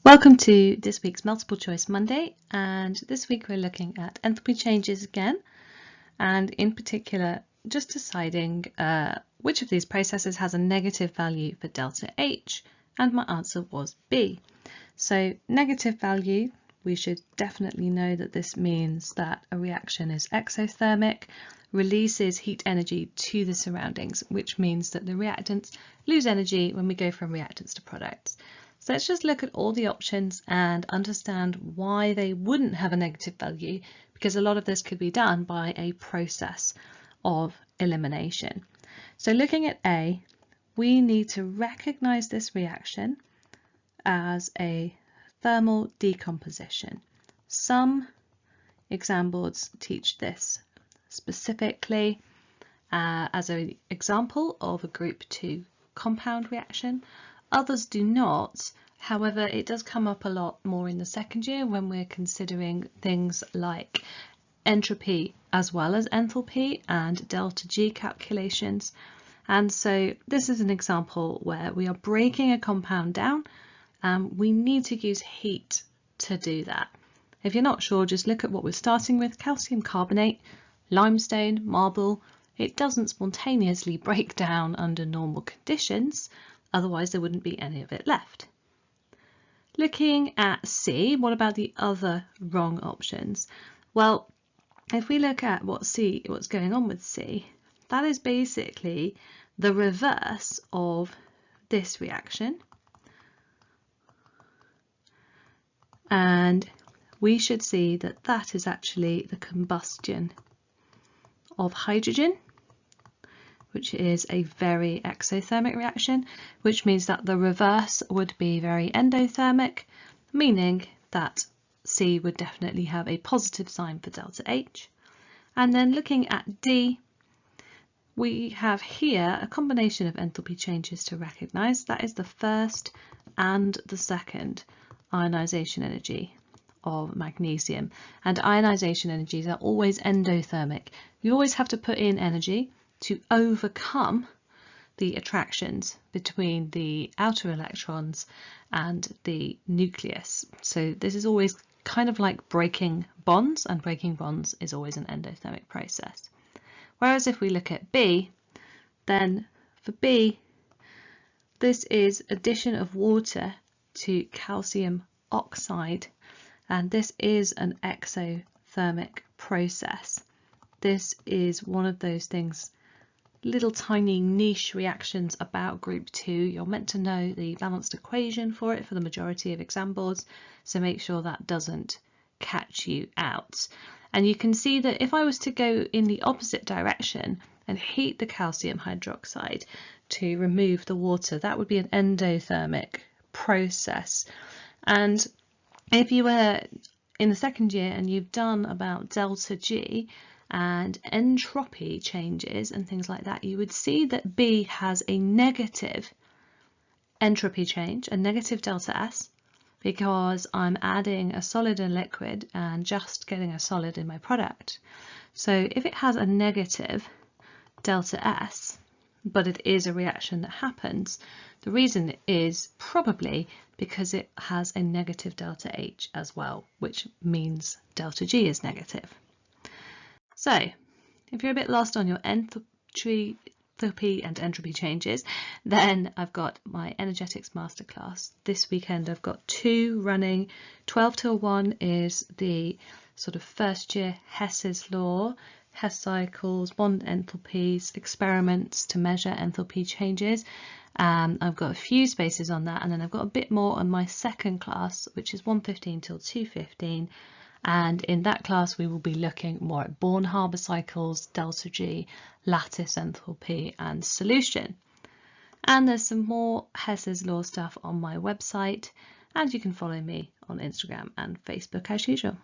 Welcome to this week's Multiple Choice Monday, and this week we're looking at enthalpy changes again, and in particular just deciding which of these processes has a negative value for delta H, and my answer was B. So negative value, we should definitely know that this means that a reaction is exothermic, releases heat energy to the surroundings, which means that the reactants lose energy when we go from reactants to products. So let's just look at all the options and understand why they wouldn't have a negative value, because a lot of this could be done by a process of elimination. So looking at A, we need to recognize this reaction as a thermal decomposition. Some exam boards teach this specifically as an example of a group 2 compound reaction. Others do not. However, it does come up a lot more in the second year when we're considering things like entropy as well as enthalpy and delta G calculations. And so this is an example where we are breaking a compound down and we need to use heat to do that. If you're not sure, just look at what we're starting with: calcium carbonate, limestone, marble. It doesn't spontaneously break down under normal conditions, otherwise there wouldn't be any of it left. Looking at C, what about the other wrong options? Well, if we look at what's going on with C, that is basically the reverse of this reaction. And we should see that that is actually the combustion of hydrogen, which is a very exothermic reaction, which means that the reverse would be very endothermic, meaning that C would definitely have a positive sign for delta H. And then looking at D, we have here a combination of enthalpy changes to recognize. That is the first and the second ionization energy of magnesium, and ionization energies are always endothermic. You always have to put in energy to overcome the attractions between the outer electrons and the nucleus. So this is always kind of like breaking bonds, and breaking bonds is always an endothermic process. Whereas if we look at B, then for B, this is addition of water to calcium oxide, and this is an exothermic process. This is one of those things, little tiny niche reactions about group 2. You're meant to know the balanced equation for it for the majority of exam boards, so make sure that doesn't catch you out. And you can see that if I was to go in the opposite direction and heat the calcium hydroxide to remove the water, that would be an endothermic process. And if you were in the second year and you've done about delta G and entropy changes and things like that, you would see that B has a negative entropy change, a negative delta S, because I'm adding a solid and liquid and just getting a solid in my product. So if it has a negative delta S, but it is a reaction that happens, the reason is probably because it has a negative delta H as well, which means delta G is negative. So if you're a bit lost on your enthalpy and entropy changes, then I've got my energetics masterclass. This weekend I've got 2 running. 12 till 1 is the sort of first year Hess's law, Hess cycles, bond enthalpies, experiments to measure enthalpy changes. I've got a few spaces on that, and then I've got a bit more on my second class, which is 1:15 till 2:15. And in that class we will be looking more at Born-Haber cycles, delta G, lattice enthalpy and solution. And there's some more Hess's law stuff on my website, and you can follow me on Instagram and Facebook as usual.